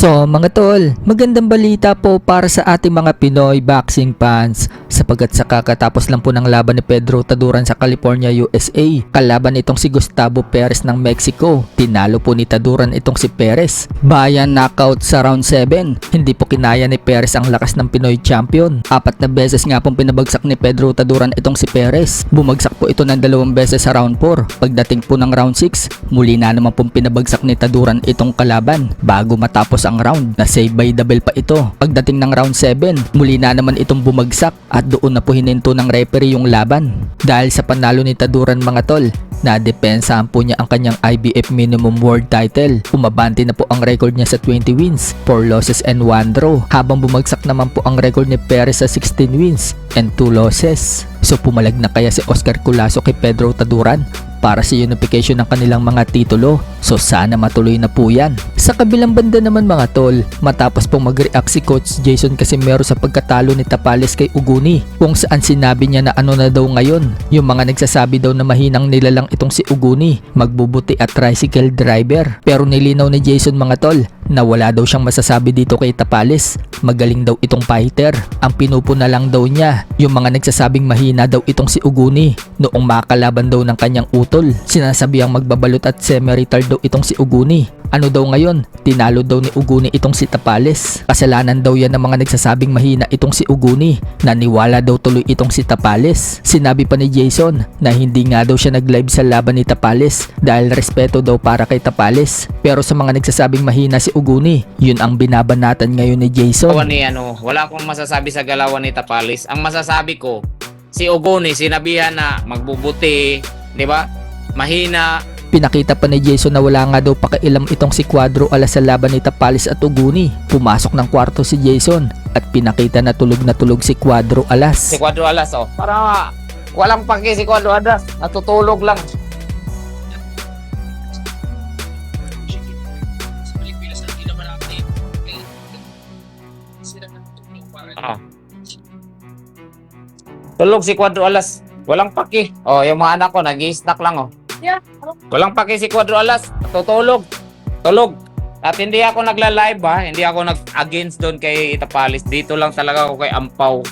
So mga tol, magandang balita po para sa ating mga Pinoy boxing fans sapagkat sa kakatapos lang po ng laban ni Pedro Taduran sa California, USA. Kalaban itong si Gustavo Perez ng Mexico. Tinalo po ni Taduran itong si Perez. Bayan knockout sa round 7. Hindi po kinaya ni Perez ang lakas ng Pinoy champion. 4 na beses nga pong pinabagsak ni Pedro Taduran itong si Perez. Bumagsak po ito ng 2 beses sa round 4. Pagdating po ng round 6, muli na naman pong pinabagsak ni Taduran itong kalaban bago matapos ang round na save by the bell pa ito. Pagdating ng round 7, muli na naman itong bumagsak at doon na po hininto ng referee yung laban. Dahil sa panalo ni Taduran mga tol, nadepensahan po niya ang kanyang IBF minimum world title. Umabante na po ang record niya sa 20 wins, 4 losses and 1 draw. Habang bumagsak naman po ang record ni Perez sa 16 wins and 2 losses. So pumalag na kaya si Oscar Culaso kay Pedro Taduran para sa unification ng kanilang mga titulo. So sana matuloy na po yan. Sa kabilang banda naman mga tol, matapos pong mag-react si Coach Jason Casimero sa pagkatalo ni Tapales kay Uguni, kung saan sinabi niya na ano na daw ngayon, yung mga nagsasabi daw na mahinang nilalang itong si Uguni, magbubuti at tricycle driver. Pero nilinaw ni Jason mga tol na wala daw siyang masasabi dito kay Tapales. Magaling daw itong fighter. Ang pinupuna lang daw niya yung mga nagsasabing mahina daw itong si Uguni noong makalaban daw ng kanyang utol. Sinasabihang magbabalot at semi-retard daw itong si Uguni. Ano daw ngayon? Tinalo daw ni Uguni itong si Tapales. Kasalanan daw yan ng mga nagsasabing mahina itong si Uguni. Naniwala daw tuloy itong si Tapales. Sinabi pa ni Jason na hindi nga daw siya nag-live sa laban ni Tapales dahil respeto daw para kay Tapales. Pero sa mga nagsasabing mahina si Uguni, yun ang binabanatan ngayon ni Jason. Wala akong masasabi sa galawan ni Tapales. Ang masasabi ko, si Uguni sinabihan na magbubuti, di ba? Mahina. Pinakita pa ni Jason na wala nga daw pakialam itong si Cuadro Alas sa laban ni Tapales at Uguni. Pumasok ng kwarto si Jason at pinakita na tulog si Cuadro Alas. Si Cuadro Alas, oh. Para walang paki si Cuadro Alas. Natutulog lang. Ah. Tulog si Cuadro Alas. Walang paki. Oh, yung mga anak ko nag-i-snack lang, oh. Yeah. Walang paki si Cuadro Alas. Tutulog. Tulog. At hindi ako nagla-live, ha. Hindi ako nag-against doon kay Tapales. Dito lang talaga ako kay Ampaw.